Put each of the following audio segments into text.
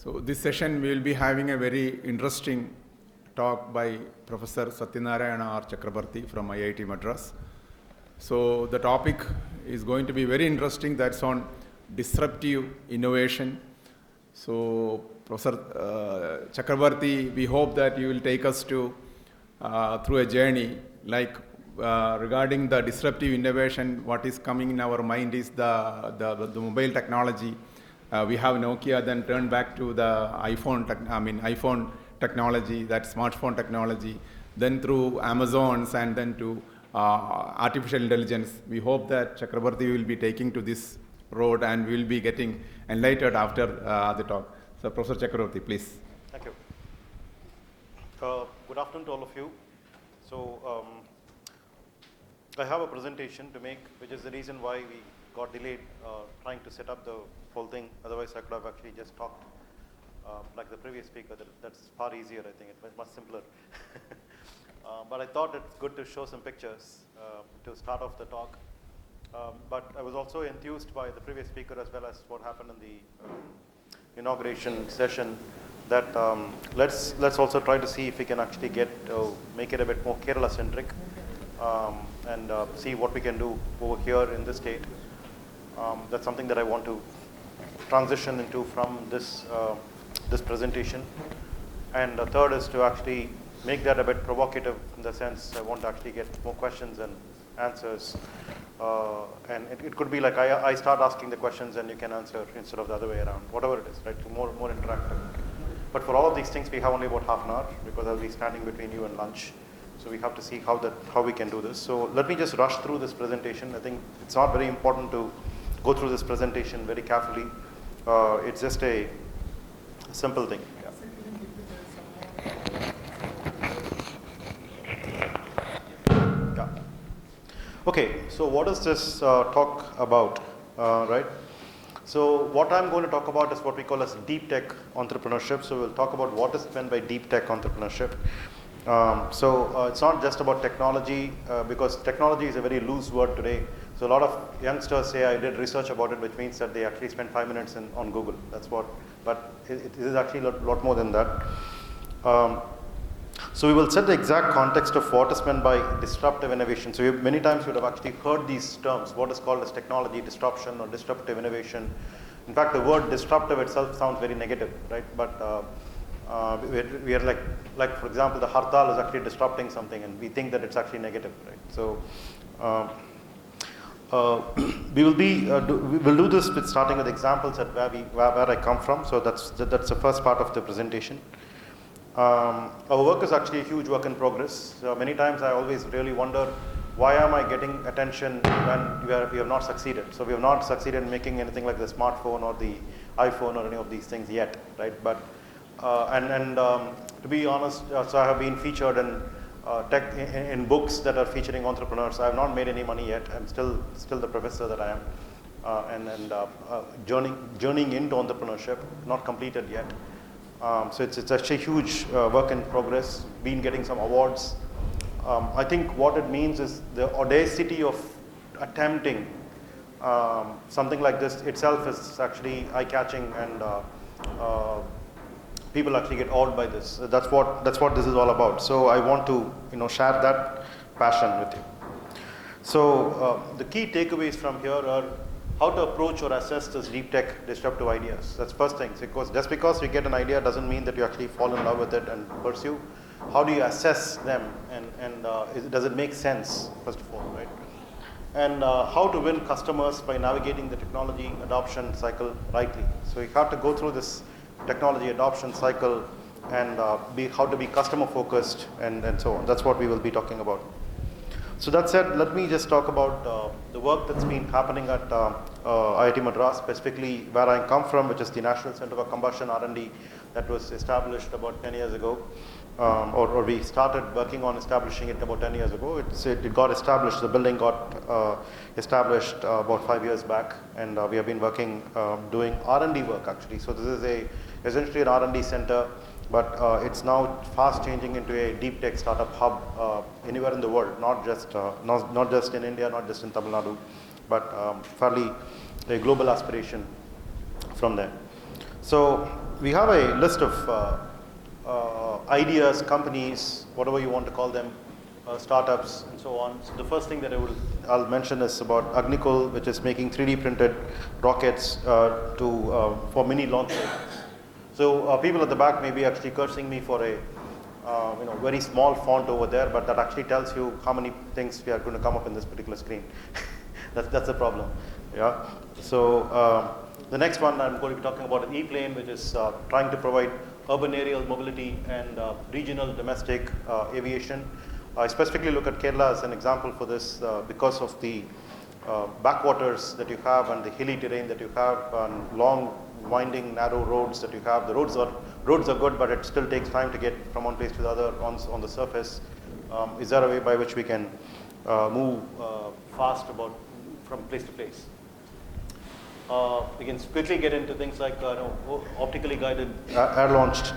So this session we will be having a very interesting talk by Professor Satyanarayana R. Chakrabarty from IIT Madras. So the topic is going to be very interesting. That's on disruptive innovation. So Professor Chakrabarty, we hope that you will take us to through a journey like regarding the disruptive innovation. What is coming in our mind is the mobile technology. We have Nokia, then turned back to the iPhone technology, that smartphone technology, then through Amazons, and then to artificial intelligence. We hope that Chakrabarty will be taking to this road, and we will be getting enlightened after the talk. So, Professor Chakrabarty, please. Thank you. Good afternoon to all of you. So, I have a presentation to make, which is the reason why we got delayed trying to set up the whole thing. Otherwise, I could have actually just talked like the previous speaker. That's far easier, I think. It's much simpler. But I thought it's good to show some pictures to start off the talk. But I was also enthused by the previous speaker as well as what happened in the inauguration session. That let's also try to see if we can actually make it a bit more Kerala-centric and see what we can do over here in this state. That's something that I want to transition into from this presentation. And the third is to actually make that a bit provocative in the sense I want to actually get more questions and answers. And it could be like I start asking the questions and you can answer instead of the other way around, whatever it is, right? So more interactive. But for all of these things, we have only about half an hour because I'll be standing between you and lunch. So we have to see how we can do this. So let me just rush through this presentation. I think it's not very important to go through this presentation very carefully. It's just a simple thing. Yeah. Okay, so what is this talk about, right? So what I'm going to talk about is what we call as deep tech entrepreneurship. So we'll talk about what is meant by deep tech entrepreneurship. It's not just about technology because technology is a very loose word today. So a lot of youngsters say I did research about it, which means that they actually spend 5 minutes on Google. That's what, but it is actually a lot more than that. So we will set the exact context of what is meant by disruptive innovation. So many times you would have actually heard these terms, what is called as technology disruption or disruptive innovation. In fact, the word disruptive itself sounds very negative, right? But we are like for example, the Hartal is actually disrupting something, and we think that it's actually negative, right? So we will do this with starting with examples at where I come from. So that's the first part of the presentation. Our work is actually a huge work in progress. Many times I always really wonder, why am I getting attention when we have not succeeded? So we have not succeeded in making anything like the smartphone or the iPhone or any of these things yet, right? But to be honest, so I have been featured in tech in books that are featuring entrepreneurs. I have not made any money yet. I'm still the professor that I am, and journeying into entrepreneurship, not completed yet. So it's actually a huge work in progress. Been getting some awards. I think what it means is the audacity of attempting something like this itself is actually eye-catching, and people actually get awed by this. That's what this is all about. So I want to share that passion with you. So the key takeaways from here are how to approach or assess this deep tech disruptive ideas. That's first thing. Because just because you get an idea doesn't mean that you actually fall in love with it and pursue. How do you assess them, and does it make sense, first of all, right? And how to win customers by navigating the technology adoption cycle rightly. So you have to go through this technology adoption cycle and how to be customer focused and so on. That's what we will be talking about. So that said, let me just talk about the work that's been happening at IIT Madras, specifically where I come from, which is the National Center for Combustion R&D that was established about 10 years ago, or we started working on establishing it about 10 years ago. It got established, the building got established about 5 years back, and we have been working, doing R&D work actually. So this is essentially an R&D center, but it's now fast changing into a deep tech startup hub anywhere in the world, not just in India, not just in Tamil Nadu, but fairly a global aspiration from there. So we have a list of ideas, companies, whatever you want to call them, startups and so on. So the first thing that I'll mention is about Agnikul, which is making 3D printed rockets for mini launch vehicles. So people at the back may be actually cursing me for a very small font over there, but that actually tells you how many things we are going to come up in this particular screen. That's the problem. Yeah. So the next one I'm going to be talking about an E-plane, which is trying to provide urban aerial mobility and regional domestic aviation. I specifically look at Kerala as an example for this because of the backwaters that you have and the hilly terrain that you have and long winding narrow roads that you have. The roads are good, but it still takes time to get from one place to the other on the surface. Is there a way by which we can move fast from place to place? We can quickly get into things like optically guided air-launched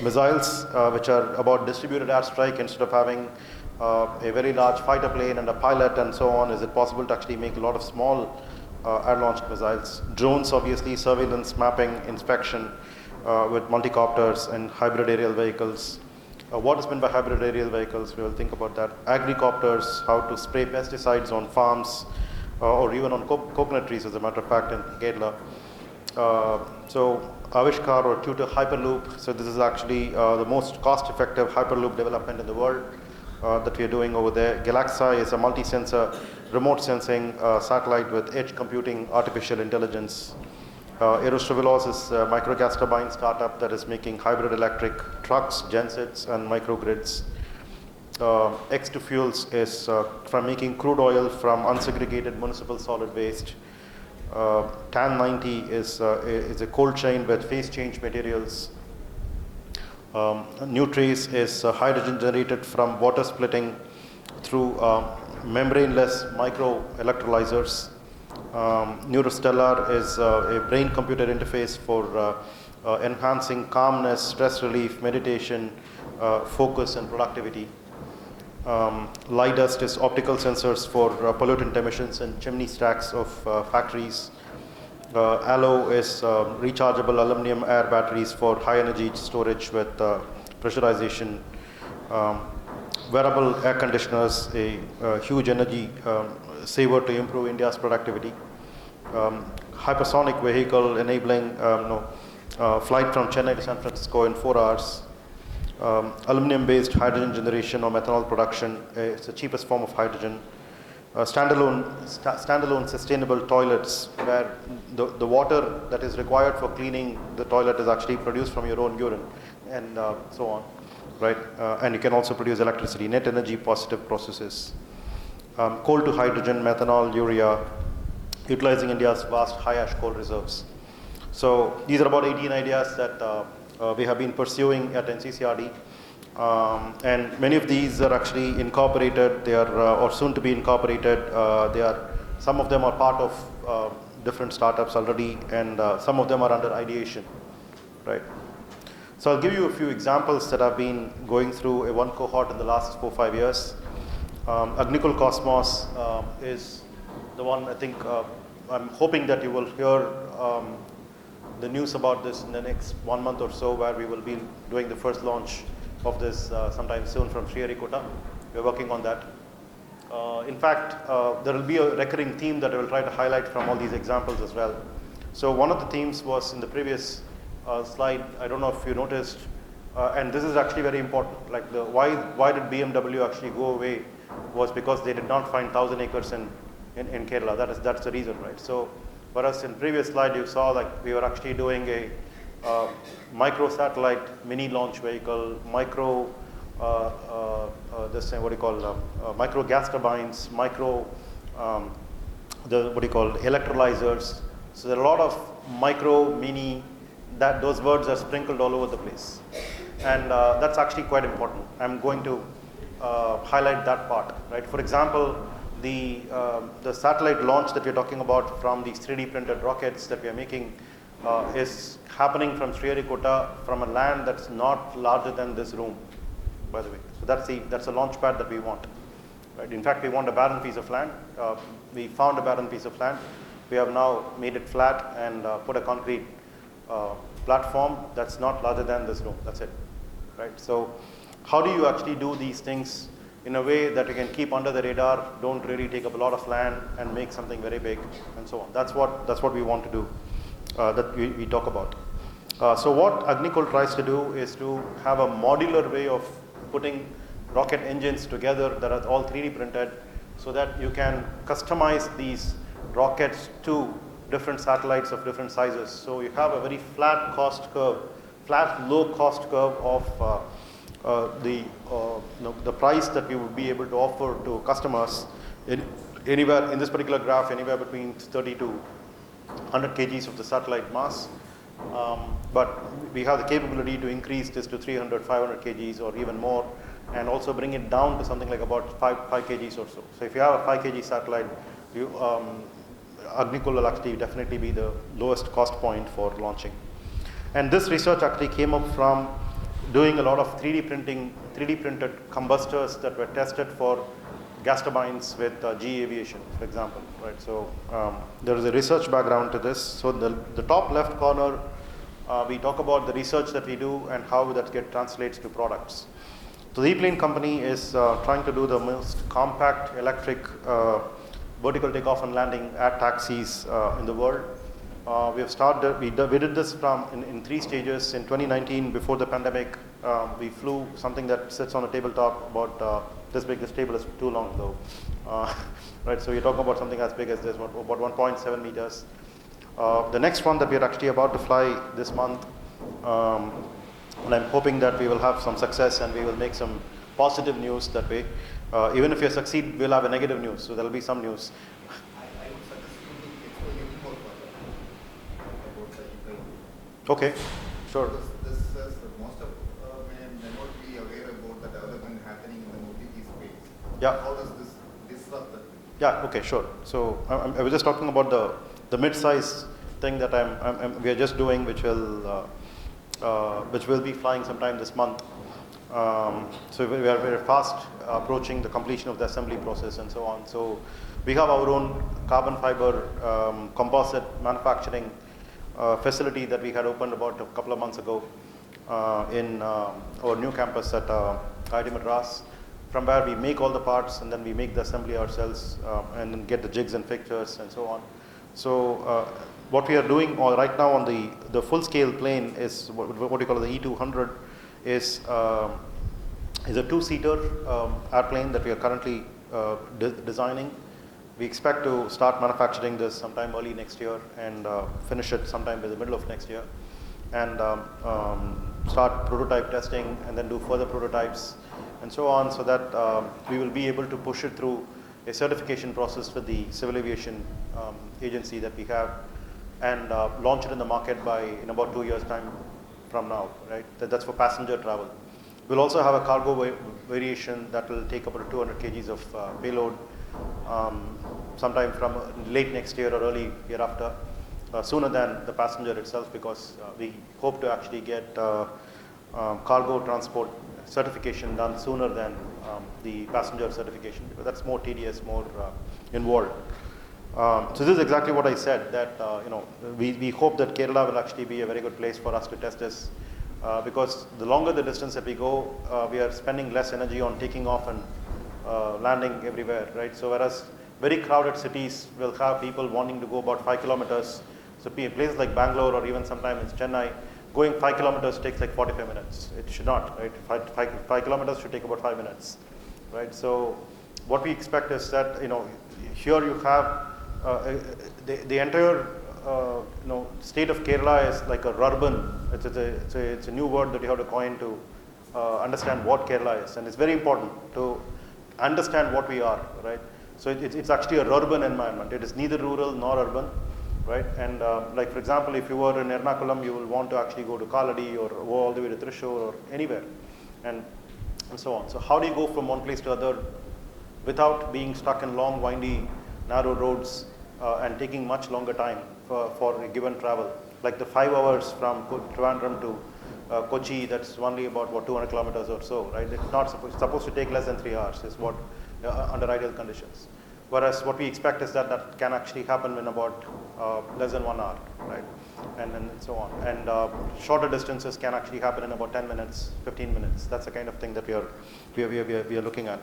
missiles, which are about distributed airstrike instead of having a very large fighter plane and a pilot and so on. Is it possible to actually make a lot of small air-launched missiles? Drones, obviously, surveillance, mapping, inspection with multi-copters and hybrid aerial vehicles. What is meant by hybrid aerial vehicles? We will think about that. Agri-copters, how to spray pesticides on farms or even on coconut trees, as a matter of fact, in Kerala. So Avishkar or Tutor Hyperloop. So this is actually the most cost-effective Hyperloop development in the world that we are doing over there. Galaxy is a multi-sensor remote sensing satellite with edge computing artificial intelligence. Aerostrivelos is a microgas turbine startup that is making hybrid electric trucks, gensets, and microgrids. X2 Fuels is from making crude oil from unsegregated municipal solid waste. TAN90 is a cold chain with phase change materials. Nutrace is hydrogen generated from water splitting through membraneless microelectrolyzers. Neurostellar is a brain-computer interface for enhancing calmness, stress relief, meditation, focus, and productivity. Lidust is optical sensors for pollutant emissions in chimney stacks of factories. Allo is rechargeable aluminum air batteries for high energy storage with pressurization. Wearable air conditioners, a huge energy saver to improve India's productivity. Hypersonic vehicle enabling flight from Chennai to San Francisco in 4 hours. Aluminum-based hydrogen generation or methanol production is the cheapest form of hydrogen. Standalone sustainable toilets where the water that is required for cleaning the toilet is actually produced from your own urine and so on, right? And you can also produce electricity, net energy positive processes. Coal to hydrogen, methanol, urea, utilizing India's vast high ash coal reserves. So these are about 18 ideas that we have been pursuing at NCCRD. And many of these are actually incorporated, they are or soon to be incorporated. Some of them are part of different startups already, and some of them are under ideation, right? So I'll give you a few examples that I've been going through one cohort in the last 4-5 years. Agnikul Cosmos is the one. I think I'm hoping that you will hear the news about this in the next 1 month or so, where we will be doing the first launch of this sometime soon from Sriharikota. We're working on that. In fact, there will be a recurring theme that I will try to highlight from all these examples as well. So one of the themes was in the previous slide. I don't know if you noticed, and this is actually very important. Like why did BMW actually go away was because they did not find 1,000 acres in Kerala. That's the reason, right? So whereas in previous slide you saw like we were actually doing a micro satellite mini launch vehicle, micro micro gas turbines, micro electrolyzers. So there are a lot of micro, mini, those words are sprinkled all over the place, and that's actually quite important. I'm going to highlight that part, right? For example, the satellite launch that we're talking about from these 3D printed rockets that we are making is happening from Sriharikota, from a land that's not larger than this room, by the way. So that's a launch pad that we want, right? In fact, we want a barren piece of land. We found a barren piece of land. We have now made it flat and put a concrete platform that's not larger than this room. That's it, right? So how do you actually do these things in a way that you can keep under the radar, don't really take up a lot of land, and make something very big, and so on. That's what we want to do, that we talk about. So what Agnikul tries to do is to have a modular way of putting rocket engines together that are all 3D printed, so that you can customize these rockets to different satellites of different sizes. So you have a very flat cost curve, flat low cost curve of the price that we would be able to offer to customers anywhere in this particular graph, anywhere between 30 to 100 kgs of the satellite mass. But we have the capability to increase this to 300, 500 kgs or even more, and also bring it down to something like about 5 kgs or so. So if you have a 5 kg satellite, Agnikul will actually definitely be the lowest cost point for launching. And this research actually came up from doing a lot of 3D printed combustors that were tested for gas turbines with GE Aviation, for example, right? So there is a research background to this. So the top left corner, we talk about the research that we do and how that translates to products. So the E-Plane company is trying to do the most compact electric vertical takeoff and landing air taxis in the world. We have started, we did this in 3 stages. In 2019, before the pandemic, we flew something that sits on a tabletop about this big. This table is too long though. Right, so you're talking about something as big as this, about 1.7 meters. The next one that we're actually about to fly this month, and I'm hoping that we will have some success and we will make some positive news that way. Even if you succeed, we'll have a negative news, so there'll be some news. I would suggest you to explore a little more further about the E-Plane. Okay, sure. This is most of may not be aware about the development happening in the mobility space. Yeah. How does this disrupt that? Yeah. Okay. Sure. So I was just talking about the mid-size thing that we are just doing, which will be flying sometime this month. So we are very fast approaching the completion of the assembly process and so on. So we have our own carbon fiber composite manufacturing facility that we had opened about a couple of months ago in our new campus at IIT Madras, from where we make all the parts and then we make the assembly ourselves and then get the jigs and fixtures and so on. So what we are doing right now on the full-scale plane is what we call the E200 is a 2-seater airplane that we are currently designing. We expect to start manufacturing this sometime early next year and finish it sometime by the middle of next year, and start prototype testing and then do further prototypes and so on, so that we will be able to push it through a certification process with the civil aviation agency that we have, and launch it in the market in about 2 years' time from now, right? That's for passenger travel. We'll also have a cargo variation that will take about 200 kgs of payload sometime from late next year or early year after, sooner than the passenger itself, because we hope to actually get cargo transport certification done sooner than the passenger certification, because that's more tedious, more involved. So this is exactly what I said, that we hope that Kerala will actually be a very good place for us to test this, because the longer the distance that we go, we are spending less energy on taking off and landing everywhere, right? So whereas very crowded cities will have people wanting to go about 5 kilometers, so places like Bangalore or even sometimes in Chennai, going 5 kilometers takes like 45 minutes. It should not, right? 5 kilometers should take about 5 minutes, right? So what we expect is that, here you have the entire state of Kerala is like a rurban. It's a new word that you have to coin to understand what Kerala is, and it's very important to understand what we are, right? So it's actually a rurban environment. It is neither rural nor urban, right? And like for example, if you were in Ernakulam, you will want to actually go to Kaladi or go all the way to Thrissur or anywhere, and so on. So how do you go from one place to other without being stuck in long, windy, narrow roads and taking much longer time for a given travel? Like the 5 hours from Trivandrum to Kochi, that's only about 200 kilometers or so, right? It's not supposed to take less than 3 hours, is what under ideal conditions. Whereas what we expect is that can actually happen in about less than 1 hour, right? and so on. And shorter distances can actually happen in about 10 minutes, 15 minutes. That's the kind of thing that we are looking at.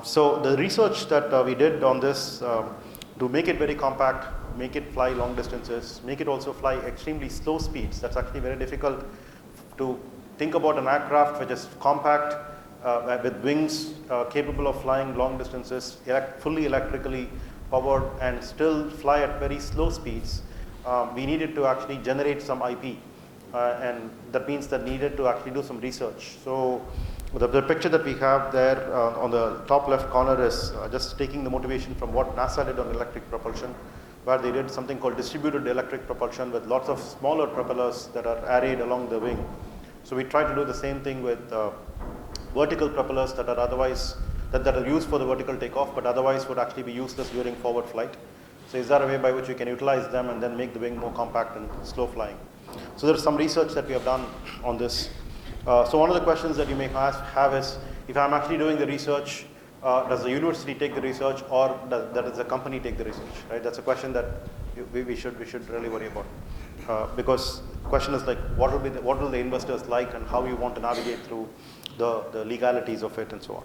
So the research that we did on this to make it very compact, make it fly long distances, make it also fly extremely slow speeds. That's actually very difficult to think about an aircraft which is compact with wings capable of flying long distances, fully electrically powered, and still fly at very slow speeds. We needed to actually generate some IP, and that means that needed to actually do some research. So the picture that we have there on the top left corner is just taking the motivation from what NASA did on electric propulsion, where they did something called distributed electric propulsion with lots of smaller propellers that are arrayed along the wing. So we try to do the same thing with vertical propellers that are otherwise that are used for the vertical takeoff, but otherwise would actually be useless during forward flight. So is there a way by which we can utilize them and then make the wing more compact and slow flying? So there's some research that we have done on this. So one of the questions that you may have is, if I'm actually doing the research, does the university take the research, or does the company take the research? Right? That's a question that we should really worry about, because the question is like, what will the investors like, and how you want to navigate through the legalities of it and so on.